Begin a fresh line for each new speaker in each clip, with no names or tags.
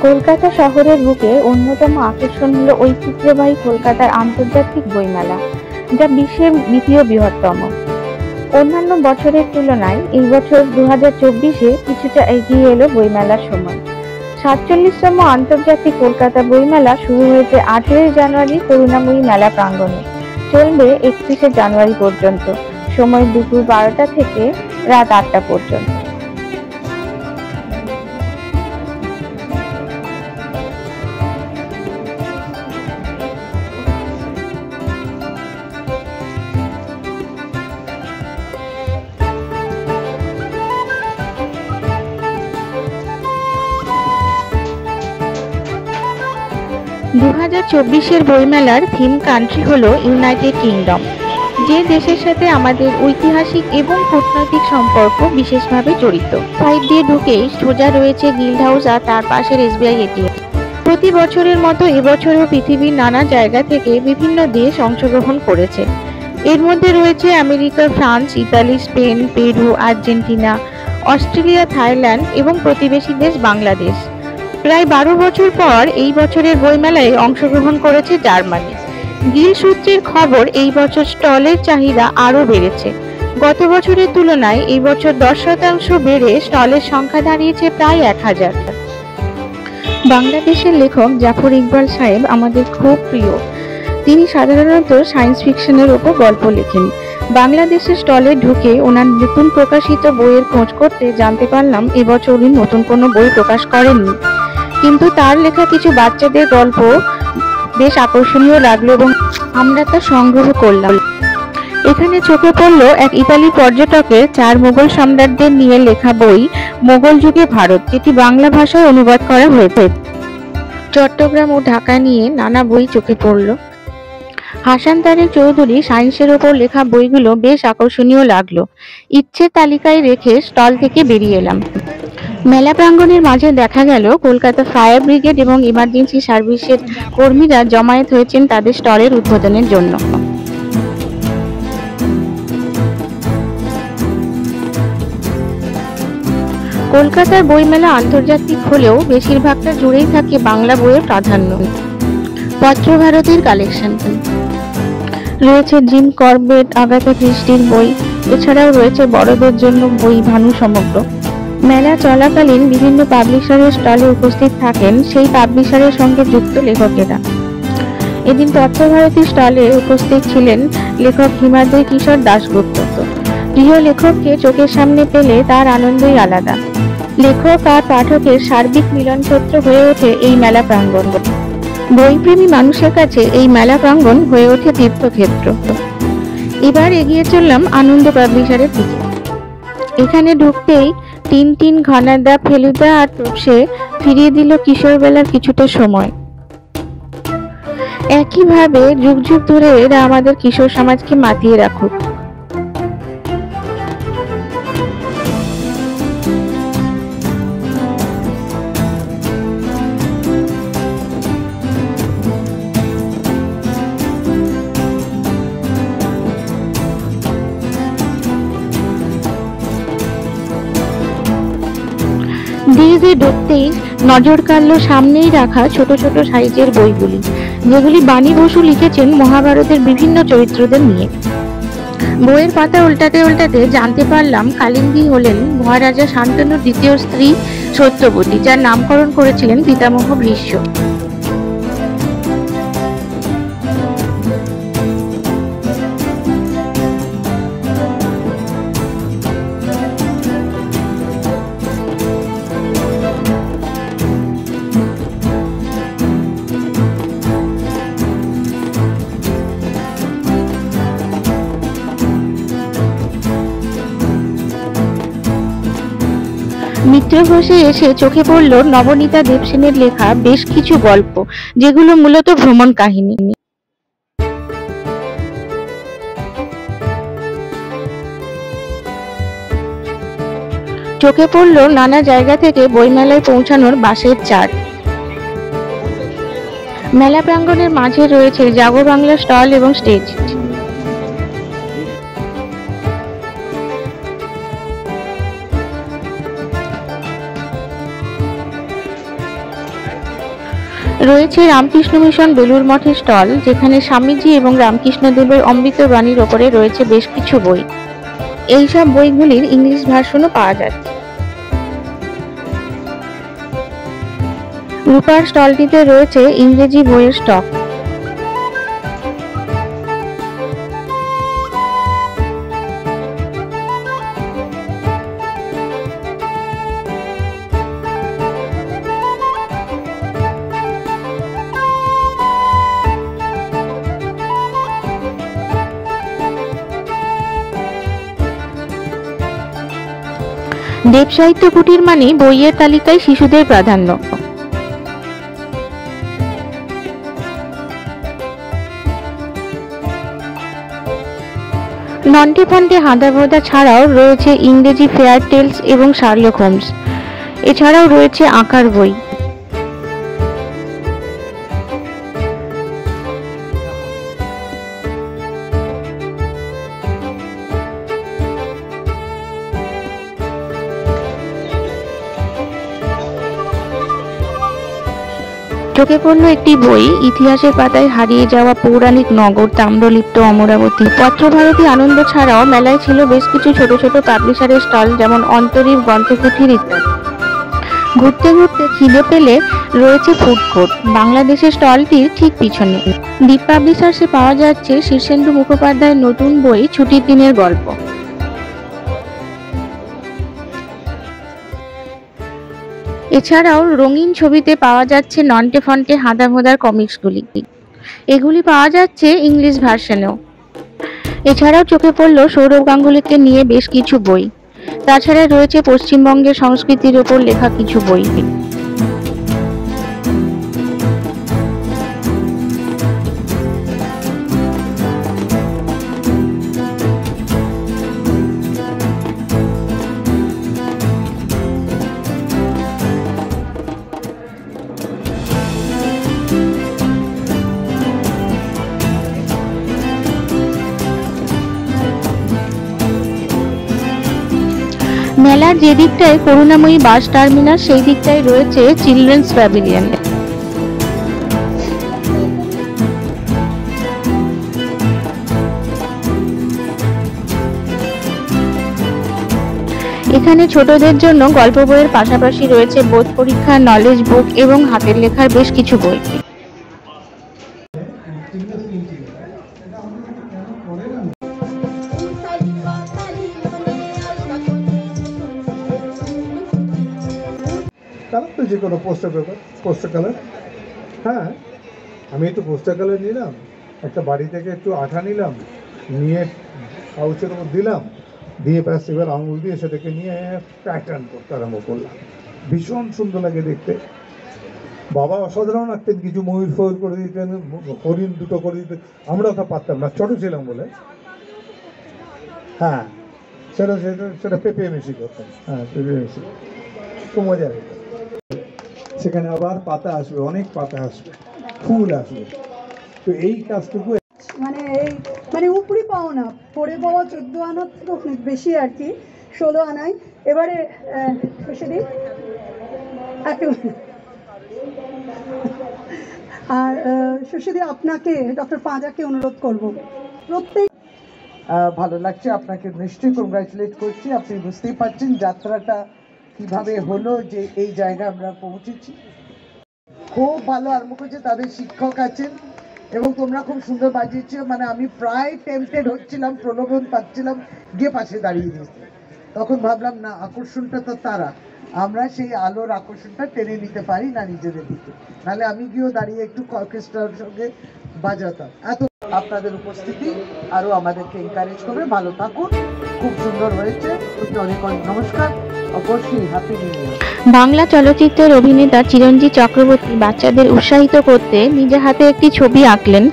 কলকাতা শহরের বুকে অন্যতম আকর্ষণ হলো ঐতিহ্যবাহী কলকাতার আন্তর্জাতিক বইমেলা, যা বিশ্বের দ্বিতীয় বৃহত্তম। অন্যান্য বছরের তুলনায় এই বছর 2024-এ কিছুটা এগিয়ে এলো বইমেলার সময়। 47তম আন্তর্জাতিক কলকাতা বইমেলা শুরু হয়েছে 18 জানুয়ারি করুণাময়ী মেলা প্রাঙ্গণে, চলবে 31 জানুয়ারি পর্যন্ত। সময় দুপুর 12টা থেকে রাত 8টা পর্যন্ত। 2024-এর বইমেলার থিম কান্ট্রি হলো ইউনাইটেড কিংডম, যে দেশের সাথে আমাদের ঐতিহাসিক এবং কূটনৈতিক সম্পর্ক বিশেষভাবে জড়িত। সাইড দিয়ে ঢুকেই সোজা রয়েছে গিল্ড হাউস আর তার পাশের SBI ATM। প্রতি বছরের মতো এবছরও পৃথিবীর নানা জায়গা থেকে বিভিন্ন দেশ অংশগ্রহণ করেছে। এর মধ্যে রয়েছে America, France, Italy, Spain, Peru, Argentina, Australia, Thailand এবং প্রতিবেশী দেশ বাংলাদেশ। প্রায় 12 বছর পর এই বছরের বইমেলায় অংশগ্রহণ করেছে জার্মানি। গিল্ড সূত্রের খবর, এই বছর স্টলের চাহিদা আরও বেড়েছে। গত বছরের তুলনায় এই বছর 10% বেড়ে স্টলের সংখ্যা দাঁড়িয়েছে প্রায় 1000। বাংলাদেশের লেখক জাফর ইকবাল সাহেব আমাদের খুব প্রিয়। তিনি সাধারণত সায়েন্স ফিকশনের ওপর গল্প লেখেন। বাংলাদেশের স্টলে ঢুকে ওনার নতুন প্রকাশিত বইয়ের খোঁজ করতে জানতে পারলাম এবছর উনি নতুন কোনো বই প্রকাশ করেননি, কিন্তু তার লেখা কিছু বাচ্চাদের গল্প বেশ আকর্ষণীয় লাগলো এবং আমরা তা সংগ্রহ করলাম। এখানে চোখে পড়লো এক ইতালি পর্যটকের 4 মোগল সম্রাটদের নিয়ে লেখা বই মোগল যুগে ভারত, যেটি বাংলা ভাষায় অনুবাদ করা হয়েছে। চট্টগ্রাম ও ঢাকা নিয়ে নানা বই চোখে পড়লো। হাসান তারেক চৌধুরী সায়েন্সের ওপর লেখা বইগুলো বেশ আকর্ষণীয় লাগলো। ইচ্ছে তালিকায় রেখে স্টল থেকে বেরিয়ে এলাম। মেলা প্রাঙ্গণের মাঝে দেখা গেল কলকাতা ফায়ার ব্রিগেড এবং ইমার্জেন্সি সার্ভিসের কর্মীরা জমায়েত হয়েছেন তাদের স্টলের উদ্বোধনের জন্য। কলকাতার বইমেলা আন্তর্জাতিক হলেও বেশিরভাগটা জুড়েই থাকে বাংলা বইয়ের প্রাধান্য। পত্রভারতীর কালেকশন রয়েছে, জিম করবেট, আগাথা ক্রিস্টির বই, এছাড়াও রয়েছে বড়দের জন্য বই ভানু সমগ্র। মেলা চলাকালীন বিভিন্ন পাবলিশারের স্টলে উপস্থিত থাকেন সেই পাবলিশারের সঙ্গে যুক্ত লেখকেরা। এদিন পত্রভারতীর স্টলে উপস্থিত ছিলেন লেখক হিমাদ্রি কিশোর দাশগুপ্ত। প্রিয় লেখককে চোখের সামনে পেলে তার আনন্দই আলাদা। লেখক আর পাঠকের সার্বিক মিলনক্ষেত্র হয়ে ওঠে এই মেলা প্রাঙ্গণ। বইপ্রেমী মানুষের কাছে এই মেলা প্রাঙ্গণ হয়ে ওঠে তীর্থক্ষেত্র। এবার এগিয়ে চললাম আনন্দ পাবলিশারের দিকে। এখানে ঢুকতেই টিনটিন, ঘনাদা, ফেলুদা আর তোপসে ফিরিয়ে দিল কিশোরবেলার কিছুটা সময়। একইভাবে যুগ যুগ ধরে এরা আমাদের কিশোর সমাজকে মাতিয়ে রাখুক। ধীরে ঢুকতেই নজর কাড়লো সামনেই রাখা ছোট ছোট সাইজের বইগুলি, যেগুলি বাণী বসু লিখেছেন মহাভারতের বিভিন্ন চরিত্রদের নিয়ে। বইয়ের পাতা উল্টাতে উল্টাতে জানতে পারলাম কালিন্দী হলেন মহারাজা শান্তনুর দ্বিতীয় স্ত্রী সত্যবতী, যার নামকরণ করেছিলেন পিতামহ ভীষ্ম। মিত্র ঘোষে এসে চোখে পড়ল নবনীতা দেবসেনের লেখা বেশ কিছু গল্প, যেগুলো মূলত ভ্রমণ কাহিনী। চোখে পড়ল নানা জায়গা থেকে বইমেলায় পৌঁছানোর বাসের চার্ট। মেলা প্রাঙ্গণের মাঝে রয়েছে জাগো বাংলা স্টল এবং স্টেজ। রয়েছে রামকৃষ্ণ মিশন বেলুড় মঠের স্টল, যেখানে স্বামীজি এবং রামকৃষ্ণদেবের অমৃত বাণীর ওপরে রয়েছে বেশ কিছু বই। এইসব বইগুলির ইংলিশ ভার্সনও পাওয়া যাচ্ছে। রূপার স্টলটিতে রয়েছে ইংরেজি বইয়ের স্টক। দেব সাহিত্য কুটির মানে বইয়ের তালিকায় শিশুদের প্রাধান্য। নন্টে ফন্টে হাঁদাভোঁদা ছাড়াও রয়েছে ইংরেজি ফেয়ার টেলস এবং শার্লক হোমস। এছাড়াও রয়েছে আঁকার বই। চোখে পড়ল একটি বই, ইতিহাসের পাতায় হারিয়ে যাওয়া পৌরাণিক নগর তাম্রলিপ্ত অমরাবতী। পত্রভারতী আনন্দ ছাড়াও মেলায় ছিল বেশ কিছু ছোট ছোট পাবলিশারের স্টল, যেমন অন্তরীপ, গ্রন্থকুঠির ইত্যাদি। ঘুরতে ঘুরতে খিদে পেলে রয়েছে ফুড কোর্ট, বাংলাদেশের স্টলটির ঠিক পিছনে। দীপ পাবলিশার্সে পাওয়া যাচ্ছে শীর্ষেন্দু মুখোপাধ্যায়ের নতুন বই ছুটির দিনের গল্প। এছাড়াও রঙিন ছবিতে পাওয়া যাচ্ছে নন্টে ফন্টে হাঁদাভোঁদার কমিক্সগুলি। এগুলি পাওয়া যাচ্ছে ইংলিশ ভার্সনেও। এছাড়াও চোখে পড়ল সৌরভ গাঙ্গুলিকে নিয়ে বেশ কিছু বই। তাছাড়া রয়েছে পশ্চিমবঙ্গের সংস্কৃতির ওপর লেখা কিছু বই। মেলার যে দিকটায় করুণাময়ী বাস টার্মিনাস, সেই দিকটায় রয়েছে চিলড্রেন্স প্যাভিলিয়ন। এখানে ছোটদের জন্য গল্প বইয়ের পাশাপাশি রয়েছে বোর্ড পরীক্ষা, নলেজ বুক এবং হাতের লেখার বেশ কিছু বই।
কালার তো যে কোনো পোস্টার পেপার, পোস্টার কালার। হ্যাঁ, আমি একটু পোস্টার কালার নিলাম, একটা বাড়ি থেকে একটু আঠা নিলাম, নিয়ে কাউচের উপর দিলাম, দিয়ে ব্যাস এবার আঙুল দিয়ে সেটাকে নিয়ে প্যাটার্ন করতে আরম্ভ করলাম। ভীষণ সুন্দর লাগে দেখতে। বাবা অসাধারণ আঁকতেন, কিছু ময়ূর ফয়ূর করে দিতেন, হরিণ দুটো করে দিতেন। আমরা ওটা পারতাম না, ছোটো ছিলাম বলে। হ্যাঁ, সেটা সেটা সেটা পেঁপে মিশি করতাম। হ্যাঁ, পেঁপে মিশি খুব মজা হতো। সেখানে আবার পাতা আসবে, অনেক পাতা আসবে, ফুল আসবে। তো এই কাজটুকু
মানে উপরি পাওনা পড়ে পাওয়া 14 আনার থেকে অনেক বেশি আর কি, 16 আনায়। এবারে সেটি আর সুশীদি আপনাকে, ডক্টর পাঁজাকে অনুরোধ করব, প্রত্যেক
ভালো লাগছে। আপনাকে নিশ্চয়ই কংগ্রাচুলেট করছি। আপনি বুঝতেই পারছেন যাত্রাটা কিভাবে হলো, যে এই জায়গায় আমরা পৌঁছেছি। খুব ভালো আরম্ভ করছে, তাদের শিক্ষক আছেন এবং তোমরা খুব সুন্দর বাজিয়েছো। মানে আমি প্রায় টেম্পটেড হচ্ছিলাম, প্রলোভন পাচ্ছিলাম গিয়ে পাশে দাঁড়িয়ে দিয়েছি। তখন ভাবলাম না, আকর্ষণটা তো তারা, আমরা সেই আলোর আকর্ষণটা টেনে নিতে পারি না নিজেদের দিকে, নাহলে আমি গিয়েও দাঁড়িয়ে একটু অর্কেস্ট্রার সঙ্গে বাজাতাম। এত আপনাদের উপস্থিতি আরও আমাদেরকে এনকারেজ করবে। ভালো থাকুন, খুব সুন্দর হয়েছে। অনেক অনেক নমস্কার, অবশ্যই হ্যাপি নিউ ইয়ার।
বাংলা চলচ্চিত্রের অভিনেতা চিরঞ্জিত চক্রবর্তী বাচ্চাদের উৎসাহিত করতে নিজে হাতে একটি ছবি আঁকলেন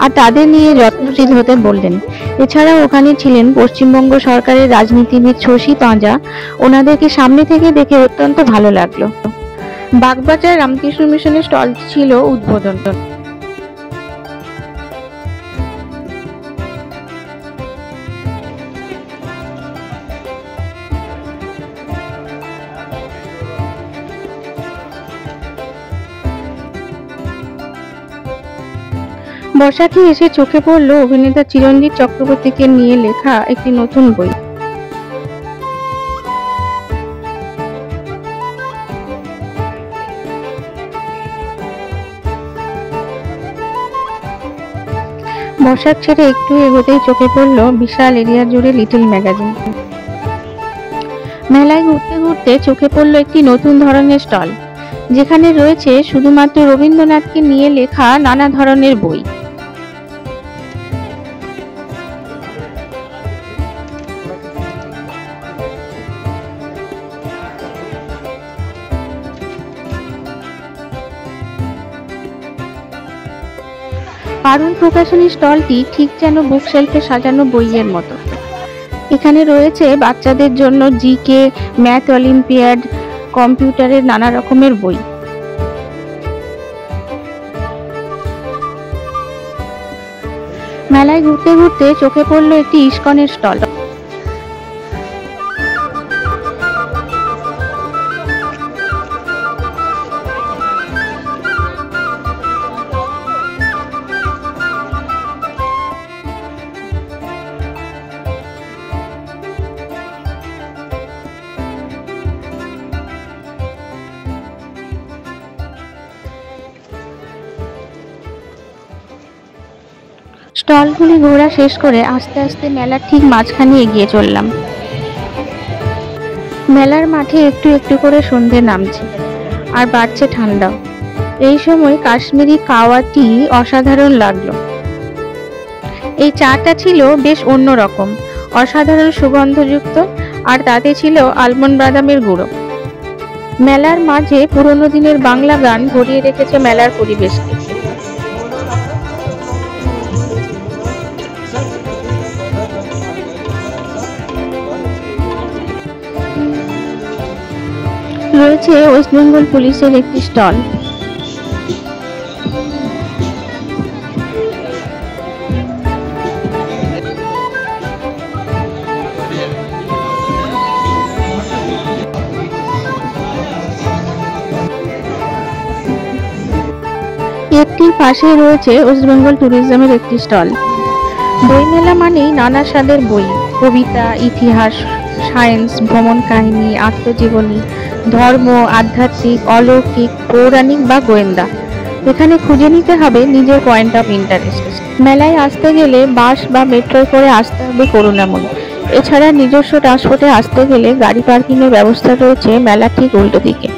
আর তাদের নিয়ে যত্নশীল হতে বললেন। এছাড়াও ওখানে ছিলেন পশ্চিমবঙ্গ সরকারের রাজনীতিবিদ শশী পাঁজা। ওনাদেরকে সামনে থেকে দেখে অত্যন্ত ভালো লাগলো। বাগবাজার রামকৃষ্ণ মিশনের স্টল ছিল উদ্বোধন। বসাকে এসে চোখে পড়ল অভিনেতা চিরঞ্জিত চক্রবর্তীকে নিয়ে লেখা একটি নতুন বই। বসাক ছেড়ে একটু এগোতেই চোখে পড়ল বিশাল এরিয়া জুড়ে লিটল ম্যাগাজিন। মেলায় ঘুরতে ঘুরতে চোখে পড়ল একটি নতুন ধরনের স্টল, যেখানে রয়েছে শুধুমাত্র রবীন্দ্রনাথকে নিয়ে লেখা নানা ধরনের বই। পারুল প্রকাশনী স্টলটি ঠিক যেন বুক শেলফে সাজানো বইয়ের মতো। এখানে রয়েছে বাচ্চাদের জন্য জিকে, ম্যাথ অলিম্পিয়াড, কম্পিউটারের নানা রকমের বই। মেলায় ঘুরতে ঘুরতে চোখে পড়ল একটি ইস্কনের স্টল। স্টলগুলি ঘোরা শেষ করে আস্তে আস্তে মেলার ঠিক মাঝখানে এগিয়ে চললাম। মেলার মাঠে একটু একটু করে সন্ধে নামছে আর বাড়ছে ঠান্ডাও। এই সময় কাশ্মীরি কাওয়া টি অসাধারণ লাগলো। এই চাটা ছিল বেশ অন্যরকম, অসাধারণ সুগন্ধযুক্ত, আর তাতে ছিল আলমন্ড বাদামের গুঁড়ো। মেলার মাঝে পুরোনো দিনের বাংলা গান ভরিয়ে রেখেছে মেলার পরিবেশকে। রয়েছে ওয়েস্ট বেঙ্গল পুলিশের একটি স্টল। একটির পাশে রয়েছে ওয়েস্ট বেঙ্গল ট্যুরিজমের একটি স্টল। বইমেলা মানেই নানা স্বাদের বই, কবিতা, ইতিহাস, সায়েন্স, ভ্রমণ কাহিনী, আত্মজীবনী, ধর্ম, আধ্যাত্মিক, অলৌকিক, পৌরাণিক বা গোয়েন্দা। এখানে খুঁজে নিতে হবে নিজের পয়েন্ট অফ ইন্টারেস্ট। মেলায় আসতে গেলে বাস বা মেট্রোয় করে আসতে হবে করুণাময়ী। এছাড়া নিজস্ব ট্রান্সপোর্টে আসতে গেলে গাড়ি পার্কিংয়ের ব্যবস্থা রয়েছে মেলার ঠিক উল্টো দিকে।